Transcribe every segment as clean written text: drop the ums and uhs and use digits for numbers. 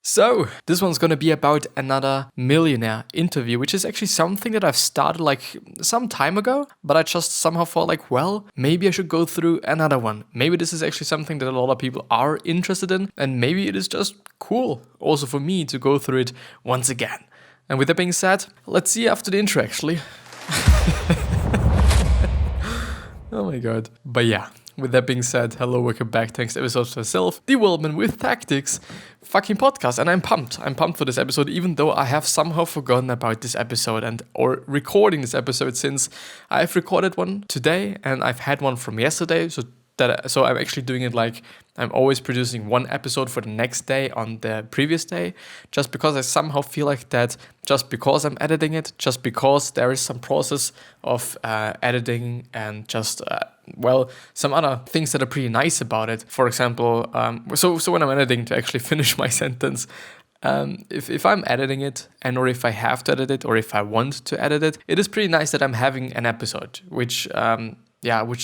So, this one's gonna be about another millionaire interview, which is actually something that I've started like some time ago, but I just somehow thought like, well, maybe I should go through another one. Maybe this is actually something that a lot of people are interested in, and maybe it is just cool also for me to go through it once again. And with that being said, let's see after the intro actually. Oh my god. But yeah. With that being said, hello, welcome back. Thanks to episode myself, Development with Tactics, fucking podcast, and I'm pumped. I'm pumped for this episode, even though I have somehow forgotten about this episode or recording this episode, since I've recorded one today and I've had one from yesterday. So I'm actually doing it like I'm always producing one episode for the next day on the previous day, just because I somehow feel like that just because I'm editing it, just because there is some process of editing and just, some other things that are pretty nice about it. For example, so when I'm editing, to actually finish my sentence, if I'm editing it or if I have to edit it or if I want to edit it, it is pretty nice that I'm having an episode, which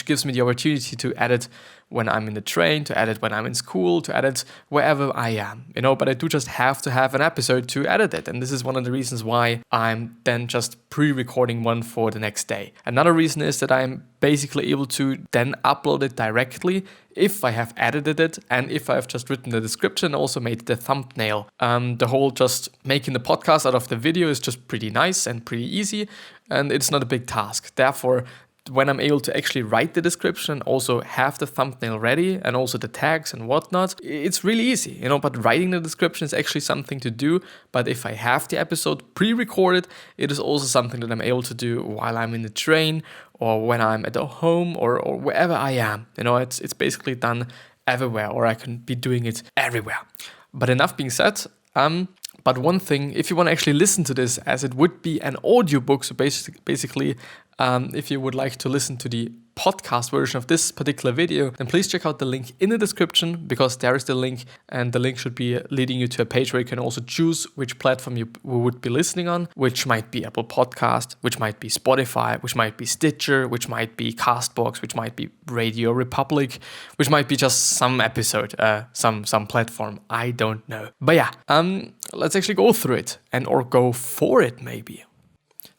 gives me the opportunity to edit when I'm in the train, to edit when I'm in school, to edit wherever I am, but I do just have to have an episode to edit it. And this is one of the reasons why I'm then just pre-recording one for the next day. Another reason is that I'm basically able to then upload it directly if I have edited it and if I have just written the description, also made the thumbnail. The whole just making the podcast out of the video is just pretty nice and pretty easy, and it's not a big task. Therefore, when I'm able to actually write the description, also have the thumbnail ready and also the tags and whatnot, it's really easy, but writing the description is actually something to do. But if I have the episode pre-recorded, it is also something that I'm able to do while I'm in the train or when I'm at home or wherever I am. It's basically done everywhere, or I can be doing it everywhere. But enough being said, but one thing, if you want to actually listen to this as it would be an audiobook, so basically, if you would like to listen to the podcast version of this particular video, then please check out the link in the description, because there is the link, and the link should be leading you to a page where you can also choose which platform you would be listening on, which might be Apple Podcast, which might be Spotify, which might be Stitcher, which might be Castbox, which might be Radio Republic, which might be just some episode, some platform, I don't know. But yeah, let's actually go through it or go for it maybe.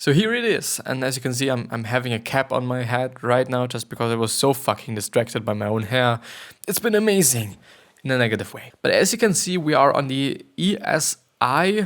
So here it is, and as you can see, I'm having a cap on my head right now just because I was so fucking distracted by my own hair. It's been amazing, in a negative way. But as you can see, we are on the esimoney.com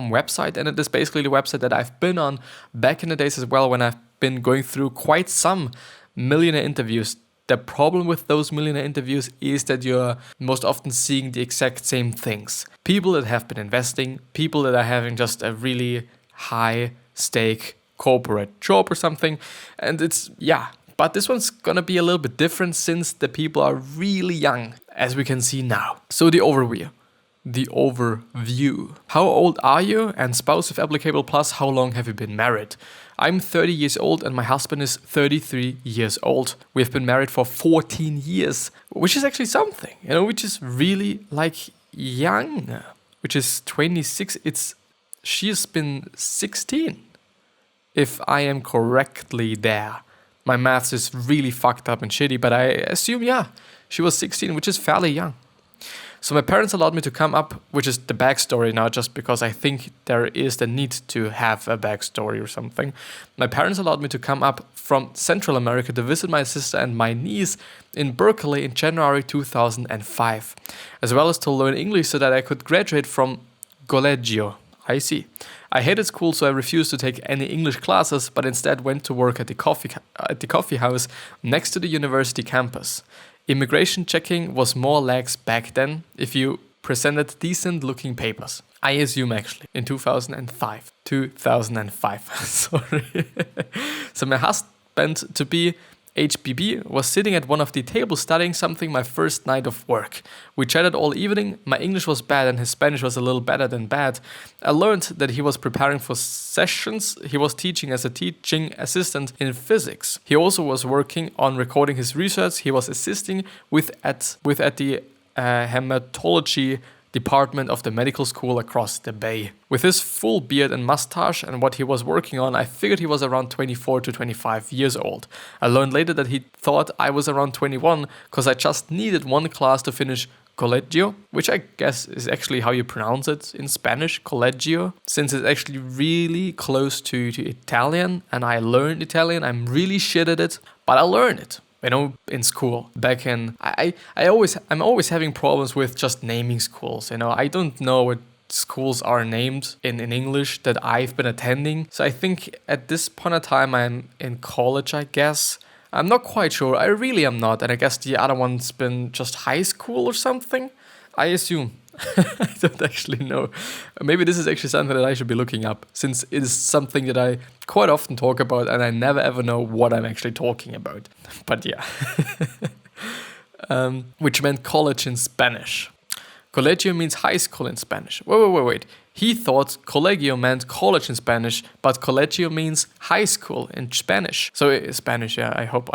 website, and it is basically the website that I've been on back in the days as well, when I've been going through quite some millionaire interviews. The problem with those millionaire interviews is that you're most often seeing the exact same things. People that have been investing, people that are having just a really high stake corporate job or something, and but this one's gonna be a little bit different since the people are really young, as we can see now. So the overview. How old are you, and spouse if applicable, plus how long have you been married? I'm 30 years old and my husband is 33 years old. We've been married for 14 years, which is actually something, which is really like young, which is 26. She's been 16, if I am correctly there. My maths is really fucked up and shitty, but I assume, she was 16, which is fairly young. So my parents allowed me to come up, which is the backstory now, just because I think there is the need to have a backstory or something. My parents allowed me to come up from Central America to visit my sister and my niece in Berkeley in January 2005, as well as to learn English so that I could graduate from Colegio. I see. I hated school, so I refused to take any English classes, but instead went to work at the coffee house next to the university campus. Immigration checking was more lax back then if you presented decent-looking papers. I assume, actually, in 2005. 2005, sorry. So my husband-to-be, HBB, was sitting at one of the tables studying something my first night of work. We chatted all evening. My English was bad and his Spanish was a little better than bad. I learned that he was preparing for sessions. He was teaching as a teaching assistant in physics. He also was working on recording his research. He was assisting at the hematology department of the medical school across the bay. With his full beard and mustache and what he was working on, I figured he was around 24 to 25 years old. I learned later that he thought I was around 21 because I just needed one class to finish colegio, which I guess is actually how you pronounce it in Spanish, colegio, since it's actually really close to Italian, and I learned Italian. I'm really shit at it, but I learned it. In school back in, I'm always having problems with just naming schools. I don't know what schools are named in English that I've been attending. So I think at this point in time, I'm in college, I guess. I'm not quite sure. I really am not. And I guess the other one's been just high school or something. I assume. I don't actually know. Maybe this is actually something that I should be looking up, since it is something that I quite often talk about and I never ever know what I'm actually talking about. But yeah. Which meant college in Spanish. Colegio means high school in Spanish. Wait. He thought colegio meant college in Spanish, but colegio means high school in Spanish. So Spanish, yeah, I hope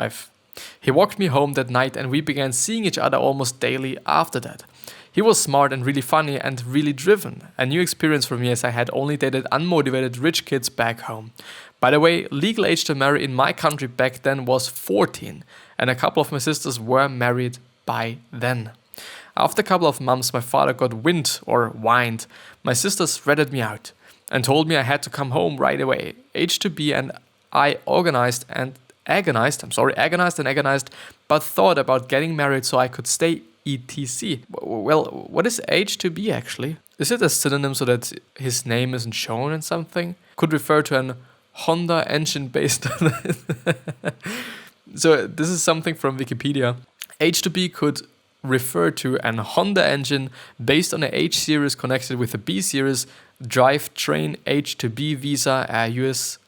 He walked me home that night and we began seeing each other almost daily after that. He was smart and really funny and really driven. A new experience for me, as I had only dated unmotivated rich kids back home. By the way, legal age to marry in my country back then was 14, and a couple of my sisters were married by then. After a couple of months, my father got whined. My sisters ratted me out and told me I had to come home right away. H2B and I agonized, but thought about getting married so I could stay etc. Well, what is H2B actually? Is it a synonym so that his name isn't shown in something? Could refer to an Honda engine based on it. So this is something from Wikipedia. H2B could refer to an Honda engine based on a H series connected with a B series drivetrain. H2B visa,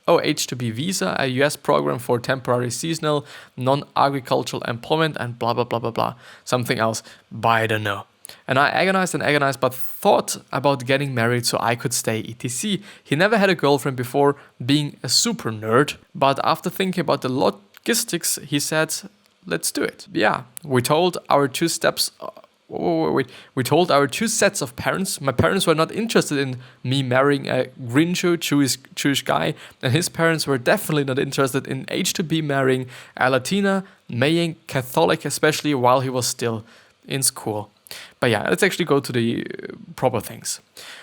H2B visa, a US program for temporary seasonal non-agricultural employment, and blah blah blah blah blah. Something else, but I don't know. And I agonized, but thought about getting married so I could stay etc. He never had a girlfriend before, being a super nerd, but after thinking about the logistics, he said, let's do it. Yeah, we told our two sets of parents. My parents were not interested in me marrying a Grincho Jewish guy, and his parents were definitely not interested in H2B marrying a Latina, Mayan Catholic, especially while he was still in school. But yeah, let's actually go to the proper things.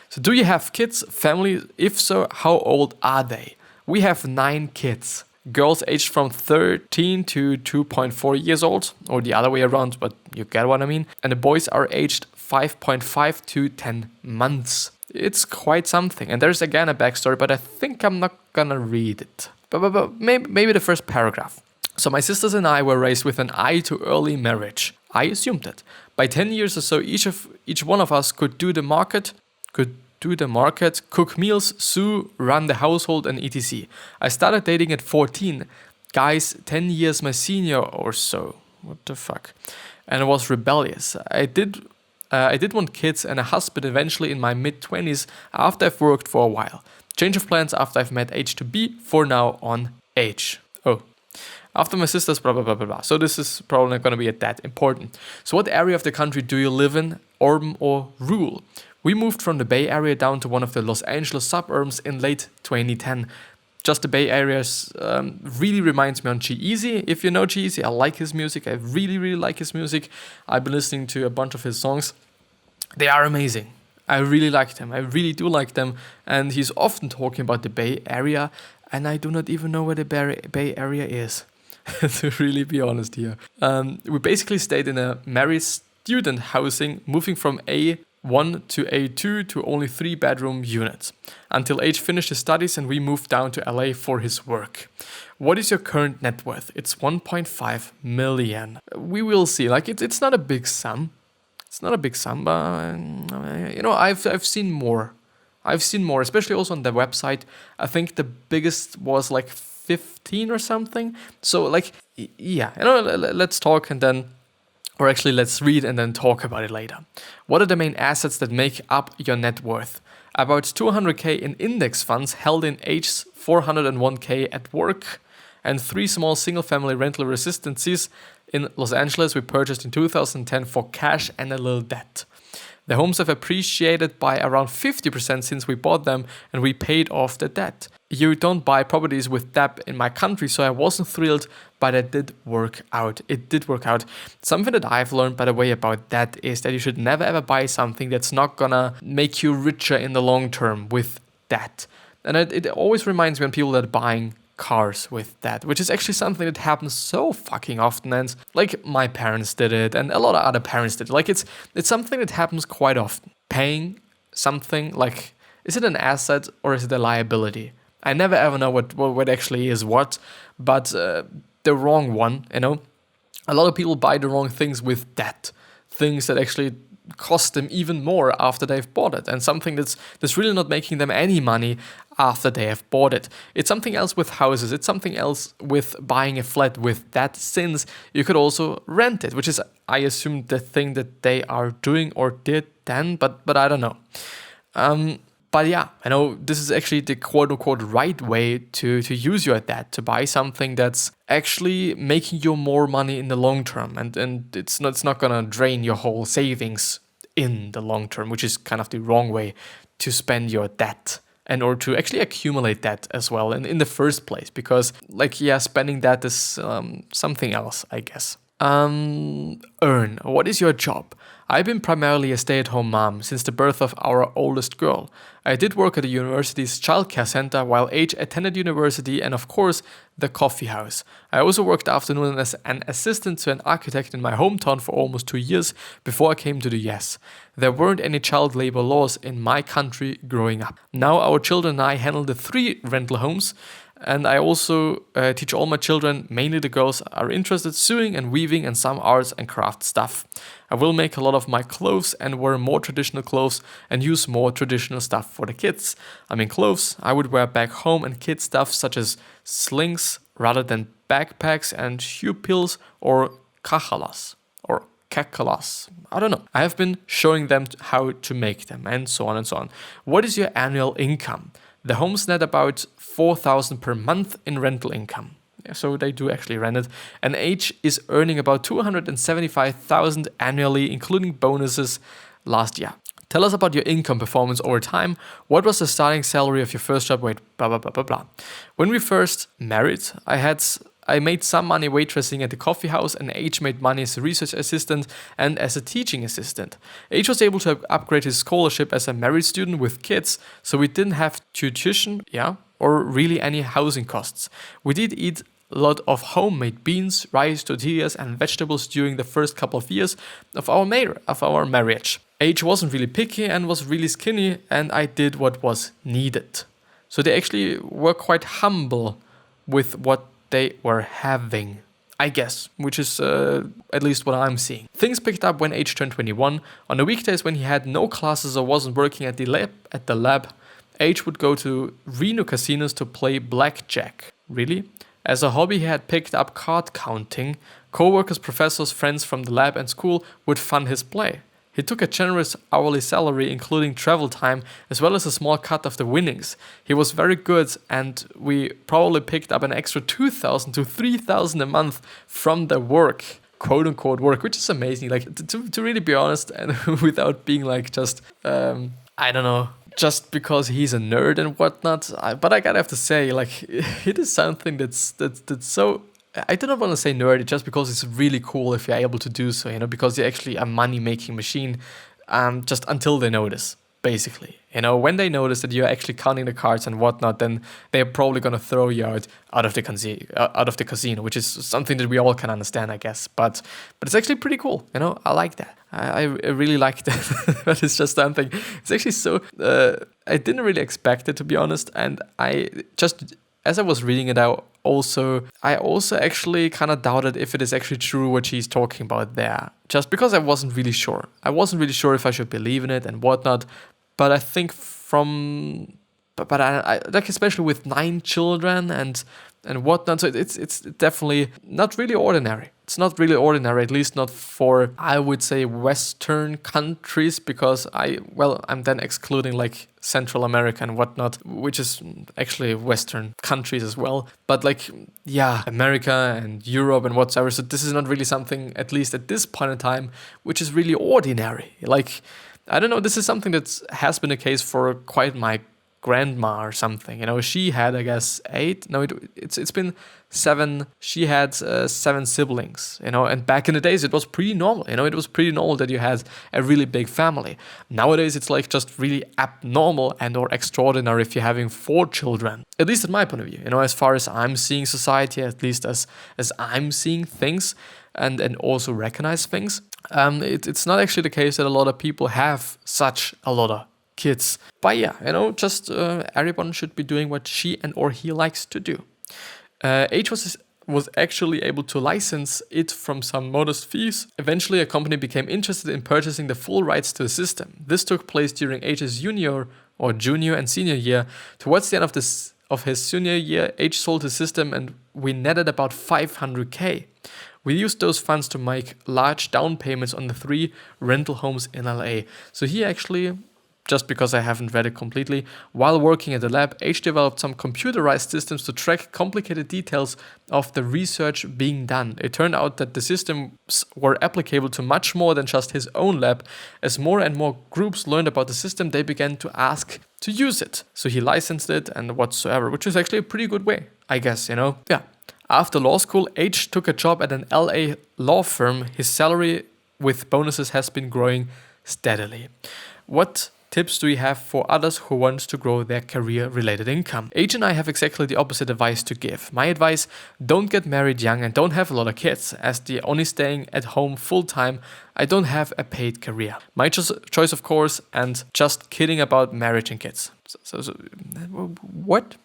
So do you have kids, family? If so, how old are they? We have 9 kids. Girls aged from 13 to 2.4 years old, or the other way around, but you get what I mean. And the boys are aged 5.5 to 10 months. It's quite something. And there's again a backstory, but I think I'm not gonna read it. But maybe the first paragraph. So my sisters and I were raised with an eye to early marriage. I assumed it. By 10 years or so, each one of us could do the market, cook meals, sew, run the household, and etc. I started dating at 14. Guys 10 years my senior or so. What the fuck? And I was rebellious. I did want kids and a husband eventually in my mid-20s after I've worked for a while. Change of plans after I've met H2B, for now on H. Oh. After my sisters, blah, blah, blah, blah, blah. So this is probably not going to be that important. So what area of the country do you live in, urban or rural? We moved from the Bay Area down to one of the Los Angeles suburbs in late 2010. Just the Bay Area really reminds me on G-Eazy. If you know G-Eazy, I like his music. I really, really like his music. I've been listening to a bunch of his songs. They are amazing. I really like them. I really do like them. And he's often talking about the Bay Area. And I do not even know where the Bay Area is, to really be honest here. We basically stayed in a married student housing, moving from A1 to A2 to only 3-bedroom units until H finished his studies and we moved down to LA for his work. What is your current net worth? It's 1.5 million. We will see. Like it's not a big sum. It's not a big sum, but I've seen more. I've seen more, especially also on the website. I think the biggest was like 15 or something. So like, yeah, let's talk and then, or actually let's read and then talk about it later. What are the main assets that make up your net worth? About 200k in index funds held in H's 401k at work, and 3 small single-family rental residencies in Los Angeles we purchased in 2010 for cash and a little debt. The homes have appreciated by around 50% since we bought them, and we paid off the debt. You don't buy properties with debt in my country, so I wasn't thrilled, but it did work out. It did work out. Something that I've learned, by the way, about that is that you should never ever buy something that's not gonna make you richer in the long term with debt. And it always reminds me of people that are buying cars with that, which is actually something that happens so fucking often, and like my parents did it and a lot of other parents did it. Like it's something that happens quite often. Paying something, like, is it an asset or is it a liability? I never ever know what actually is what, but the wrong one, you know. A lot of people buy the wrong things with debt, things that actually cost them even more after they've bought it, and something that's really not making them any money after they have bought it. It's something else with houses. It's something else with buying a flat with that, since you could also rent it, which is, I assume, the thing that they are doing or did then, but I don't know. But yeah, I know this is actually the quote-unquote right way to use your debt, to buy something that's actually making you more money in the long term, and it's not gonna drain your whole savings in the long term, which is kind of the wrong way to spend your debt, and or to actually accumulate debt as well in the first place, because like, yeah, spending that is something else, I guess. Earn. What is your job? I've been primarily a stay-at-home mom since the birth of our oldest girl. I did work at the university's childcare center while H attended university, and of course the coffee house. I also worked afternoon as an assistant to an architect in my hometown for almost 2 years before I came to the US. There weren't any child labor laws in my country growing up. Now our children and I handle the 3 rental homes. And I also teach all my children, mainly the girls, are interested sewing and weaving and some arts and craft stuff. I will make a lot of my clothes and wear more traditional clothes and use more traditional stuff for the kids. I mean, clothes I would wear back home, and kid stuff such as slings rather than backpacks and hupils or kachalas or kakalas. I don't know. I have been showing them how to make them, and so on and so on. What is your annual income? The homes net about 4,000 per month in rental income. Yeah, so they do actually rent it. And H is earning about 275,000 annually, including bonuses last year. Tell us about your income performance over time. What was the starting salary of your first job? Wait, blah, blah, blah, blah, blah. When we first married, I made some money waitressing at the coffee house, and H made money as a research assistant and as a teaching assistant. H was able to upgrade his scholarship as a married student with kids, so we didn't have tuition, or really any housing costs. We did eat a lot of homemade beans, rice, tortillas, and vegetables during the first couple of years of our marriage. H wasn't really picky and was really skinny, and I did what was needed. So they actually were quite humble with what they were having, I guess, which is at least what I'm seeing. Things picked up when H turned 21. On the weekdays when he had no classes or wasn't working at the lab, H would go to Reno casinos to play blackjack. Really? As a hobby, he had picked up card counting. Co-workers, professors, friends from the lab and school would fund his play. He took a generous hourly salary, including travel time, as well as a small cut of the winnings. He was very good, and we probably picked up an extra 2,000 to 3,000 a month from the work, quote-unquote work, which is amazing. Like, to really be honest, and without being like just, I don't know, just because he's a nerd and whatnot. But I gotta have to say, like, it is something that's so... I do not want to say nerdy just because it's really cool if you're able to do so, because you're actually a money-making machine, just until they notice, basically. When they notice that you're actually counting the cards and whatnot, then they're probably going to throw you out of the casino, which is something that we all can understand, I guess. But it's actually pretty cool, I like that. I really like that. But it's just something, it's actually so, I didn't really expect it, to be honest, and as I was reading it out, I also actually kind of doubted if it is actually true what she's talking about there, just because I wasn't really sure. I wasn't really sure if I should believe in it and whatnot, but I think I like, especially with 9 children and whatnot, so it's definitely not really ordinary. It's not really ordinary, at least not for, I would say, Western countries, because I'm then excluding like Central America and whatnot, which is actually Western countries as well. But like, yeah, America and Europe and whatsoever. So this is not really something, at least at this point in time, which is really ordinary. Like, I don't know, this is something that has been the case for quite my grandma or something. You know, she had, I guess, 8. No, it's been 7. She had 7 siblings. You know, and back in the days it was pretty normal. You know, it was pretty normal that you had a really big family. Nowadays it's like just really abnormal and or extraordinary if you're having 4 children. At least in my point of view. You know, as far as I'm seeing society, at least as I'm seeing things and also recognize things. It's not actually the case that a lot of people have such a lot of kids. But yeah, you know, just everyone should be doing what she and or he likes to do. H was actually able to license it from some modest fees. Eventually, a company became interested in purchasing the full rights to the system. This took place during H's junior and senior year. Towards the end of his senior year, H sold his system and we netted about 500k. We used those funds to make large down payments on the 3 rental homes in LA. So he actually, just because I haven't read it completely, while working at the lab, H developed some computerized systems to track complicated details of the research being done. It turned out that the systems were applicable to much more than just his own lab. As more and more groups learned about the system, they began to ask to use it. So he licensed it and whatsoever, which is actually a pretty good way, I guess, you know? Yeah. After law school, H took a job at an LA law firm. His salary with bonuses has been growing steadily. What tips do you have for others who want to grow their career-related income? H and I have exactly the opposite advice to give. My advice, don't get married young and don't have a lot of kids. As the only staying at home full-time, I don't have a paid career. My choice, of course, and just kidding about marriage and kids. So what?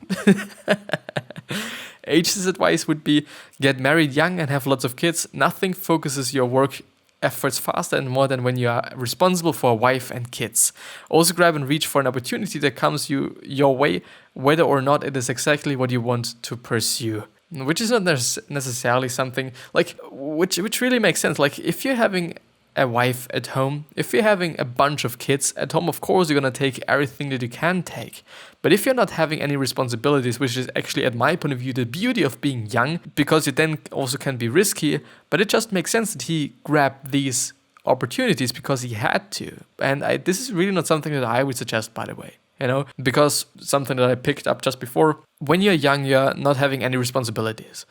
H's advice would be get married young and have lots of kids. Nothing focuses your work efforts faster and more than when you are responsible for a wife and kids. Also grab and reach for an opportunity that comes your way, whether or not it is exactly what you want to pursue. Which is not necessarily something like which really makes sense. Like if you're having a wife at home, if you're having a bunch of kids at home, of course you're gonna take everything that you can take. But if you're not having any responsibilities, which is actually, at my point of view, the beauty of being young, because you then also can be risky, but it just makes sense that he grabbed these opportunities because he had to. And this is really not something that I would suggest, by the way. You know, because something that I picked up just before, when you're young, you're not having any responsibilities.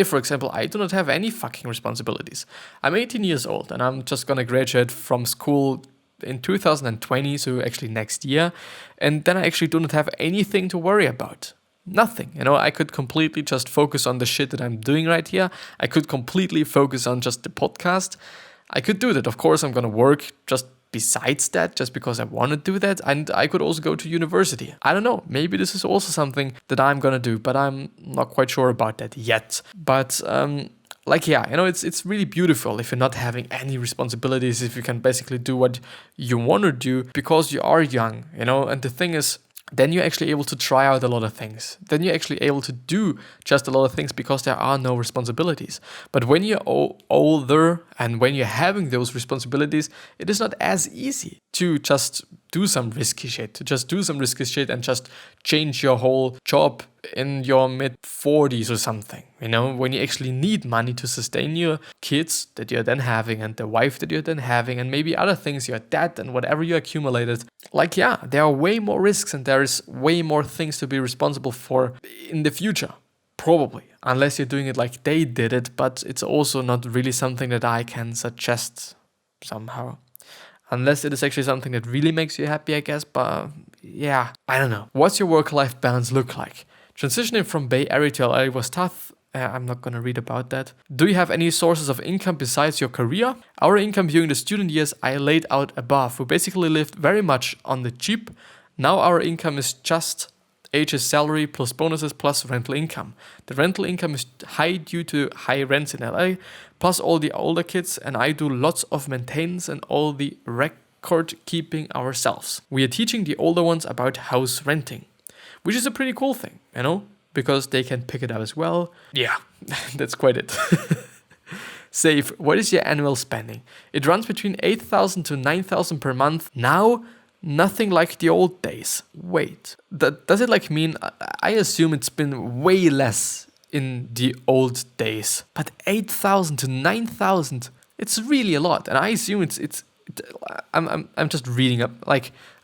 For example, I do not have any fucking responsibilities. I'm 18 years old and I'm just gonna graduate from school in 2020, so actually next year. And then I actually do not have anything to worry about. Nothing. You know, I could completely just focus on the shit that I'm doing right here. I could completely focus on just the podcast. I could do that. Of course, I'm gonna work just besides that, just because I want to do that. And I could also go to university. I don't know, maybe this is also something that I'm gonna do, but I'm not quite sure about that yet. But yeah, you know, it's really beautiful if you're not having any responsibilities, if you can basically do what you want to do because you are young, you know. And the thing is, then you're actually able to try out a lot of things. Then you're actually able to do just a lot of things because there are no responsibilities. But when you're older and when you're having those responsibilities, it is not as easy to just do some risky shit, and just change your whole job in your mid-40s or something. You know, when you actually need money to sustain your kids that you're then having and the wife that you're then having and maybe other things, your debt and whatever you accumulated. Like, yeah, there are way more risks and there is way more things to be responsible for in the future. Probably, unless you're doing it like they did it, but it's also not really something that I can suggest somehow. Unless it is actually something that really makes you happy, I guess, but yeah, I don't know. What's your work-life balance look like? Transitioning from Bay Area to LA was tough. I'm not gonna read about that. Do you have any sources of income besides your career? Our income during the student years I laid out above. We basically lived very much on the cheap. Now our income is just H's salary plus bonuses plus rental income. The rental income is high due to high rents in LA, plus all the older kids, and I do lots of maintenance and all the record keeping ourselves. We are teaching the older ones about house renting, which is a pretty cool thing, you know, because they can pick it up as well. Yeah, that's quite it. Save, what is your annual spending? It runs between 8,000 to 9,000 per month. Now, nothing like the old days. Wait, does it like mean, I assume it's been way less in the old days, but 8,000 to 9,000, it's really a lot. And I assume it's I'm just reading up,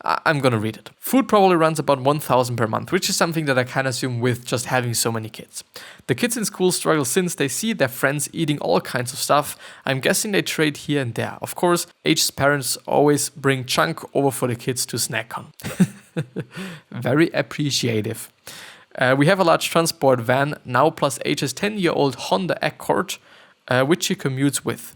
I'm gonna read it. Food probably runs about 1,000 per month, which is something that I can assume with just having so many kids. The kids in school struggle since they see their friends eating all kinds of stuff. I'm guessing they trade here and there. Of course, H's parents always bring junk over for the kids to snack on. Very appreciative. We have a large transport van now, plus H's 10-year-old Honda Accord, which he commutes with.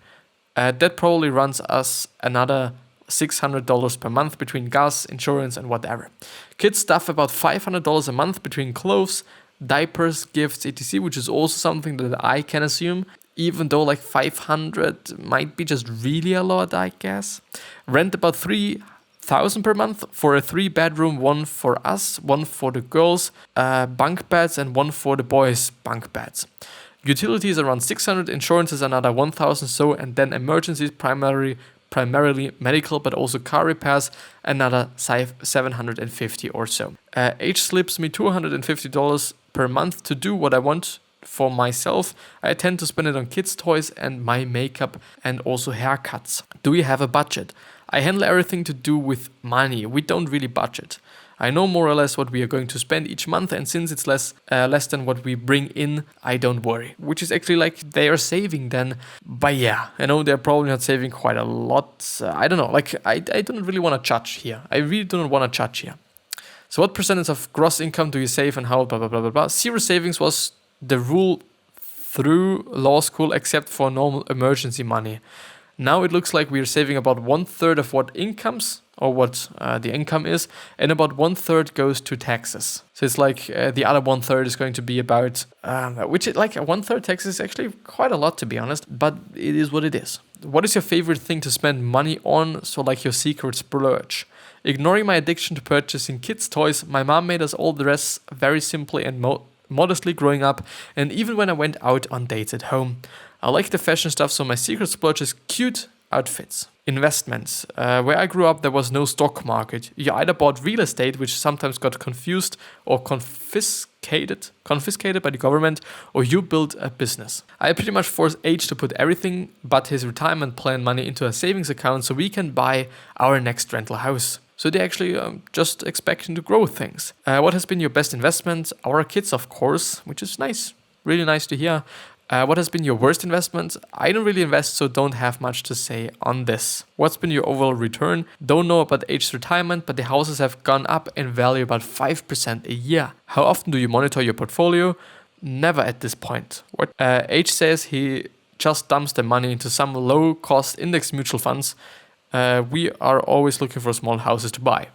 That probably runs us another $600 per month between gas, insurance, and whatever. Kids stuff about $500 a month between clothes, diapers, gifts, etc., which is also something that I can assume, even though like 500 might be just really a lot, I guess. Rent about 3,000 per month for a 3-bedroom, one for us, one for the girls, bunk beds, and one for the boys' bunk beds. Utilities around 600, insurance is another 1,000, so, and then emergencies, primarily medical, but also car repairs, another 750 or so. H slips me $250 per month to do what I want for myself. I tend to spend it on kids' toys and my makeup and also haircuts. Do we have a budget? I handle everything to do with money. We don't really budget. I know more or less what we are going to spend each month, and since it's less than what we bring in, I don't worry. Which is actually like they are saving then. But yeah, I know they're probably not saving quite a lot. I don't know, like I don't really want to judge here. I really do not want to judge here. So what percentage of gross income do you save and how blah blah blah blah blah? Zero savings was the rule through law school except for normal emergency money. Now it looks like we're saving about 1/3 of what incomes or what the income is, and about 1/3 goes to taxes. So it's like the other 1/3 is going to be about, which is like 1/3 taxes is actually quite a lot, to be honest, but it is what it is. What is your favorite thing to spend money on? So like your secret splurge. Ignoring my addiction to purchasing kids' toys, my mom made us all dress very simply and modestly growing up, and even when I went out on dates at home. I like the fashion stuff, so my secret splurge is cute outfits. Investments. Where I grew up, there was no stock market. You either bought real estate, which sometimes got confused or confiscated by the government, or you built a business. I pretty much forced H to put everything but his retirement plan money into a savings account so we can buy our next rental house. So they actually just expecting to grow things. What has been your best investment? Our kids, of course, which is nice. Really nice to hear. What has been your worst investment? I don't really invest, so don't have much to say on this. What's been your overall return? Don't know about H's retirement, but the houses have gone up in value about 5% a year. How often do you monitor your portfolio? Never at this point. What H says he just dumps the money into some low-cost index mutual funds. We are always looking for small houses to buy.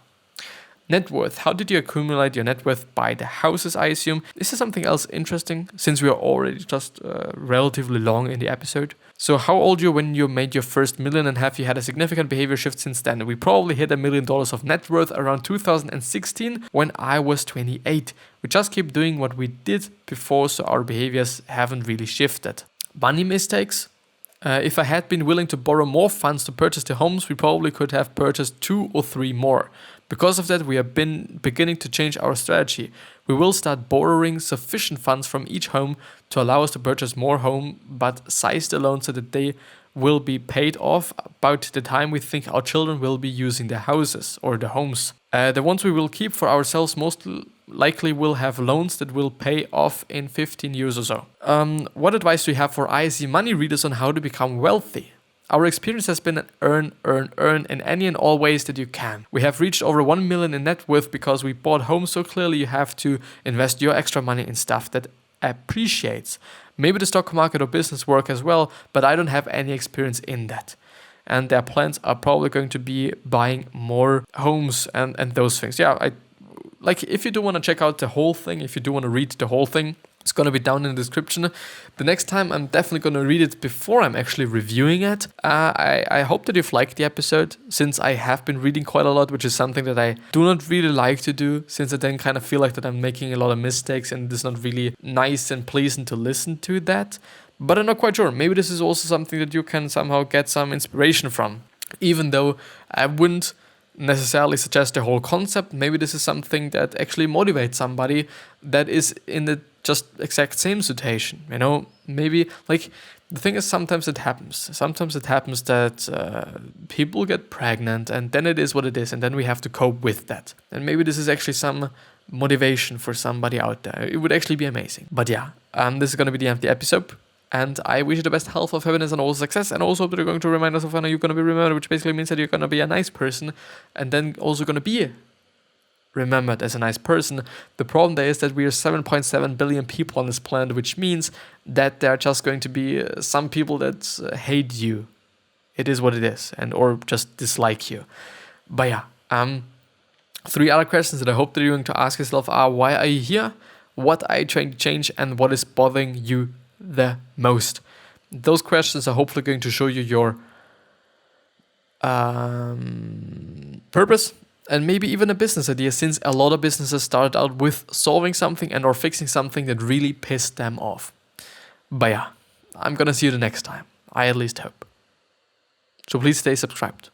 Net worth. How did you accumulate your net worth? By the houses, I assume. This is something else interesting, since we are already just relatively long in the episode. So how old were you when you made your first million, and have you had a significant behavior shift since then? We probably hit $1 million of net worth around 2016 when I was 28. We just keep doing what we did before, so our behaviors haven't really shifted. Money mistakes. If I had been willing to borrow more funds to purchase the homes, we probably could have purchased 2 or 3 more. Because of that, we have been beginning to change our strategy. We will start borrowing sufficient funds from each home to allow us to purchase more home, but size the loan so that they will be paid off about the time we think our children will be using the houses or the homes. The ones we will keep for ourselves most likely will have loans that will pay off in 15 years or so. What advice do you have for ISE money readers on how to become wealthy? Our experience has been an earn in any and all ways that you can. We have reached over 1 million in net worth because we bought homes, so clearly you have to invest your extra money in stuff that appreciates. Maybe the stock market or business work as well, but I don't have any experience in that. And their plans are probably going to be buying more homes and those things. Yeah, if you do want to check out the whole thing, if you do want to read the whole thing, it's going to be down in the description. The next time I'm definitely going to read it before I'm actually reviewing it. I hope that you've liked the episode, since I have been reading quite a lot, which is something that I do not really like to do, since I then kind of feel like that I'm making a lot of mistakes and it's not really nice and pleasant to listen to that. But I'm not quite sure. Maybe this is also something that you can somehow get some inspiration from. Even though I wouldn't necessarily suggest the whole concept, maybe this is something that actually motivates somebody that is in the just exact same situation, maybe like The thing is, sometimes it happens. Sometimes it happens that people get pregnant, and then it is what it is, and then we have to cope with that. And maybe this is actually some motivation for somebody out there. It would actually be amazing. But yeah, this is going to be the end of the episode. And I wish you the best health, of happiness, and all success. And also, you're going to remind us of when you're going to be remembered, which basically means that you're going to be a nice person, and then also going to be remembered as a nice person. The problem there is that we are 7.7 billion people on this planet, which means that there are just going to be some people that hate you. It is what it is, and or just dislike you. But yeah, 3 other questions that I hope that you're going to ask yourself are: why are you here? What are you trying to change? And what is bothering you the most? Those questions are hopefully going to show you your purpose, and maybe even a business idea, since a lot of businesses started out with solving something and or fixing something that really pissed them off. But yeah, I'm gonna see you the next time. I at least hope. So please stay subscribed.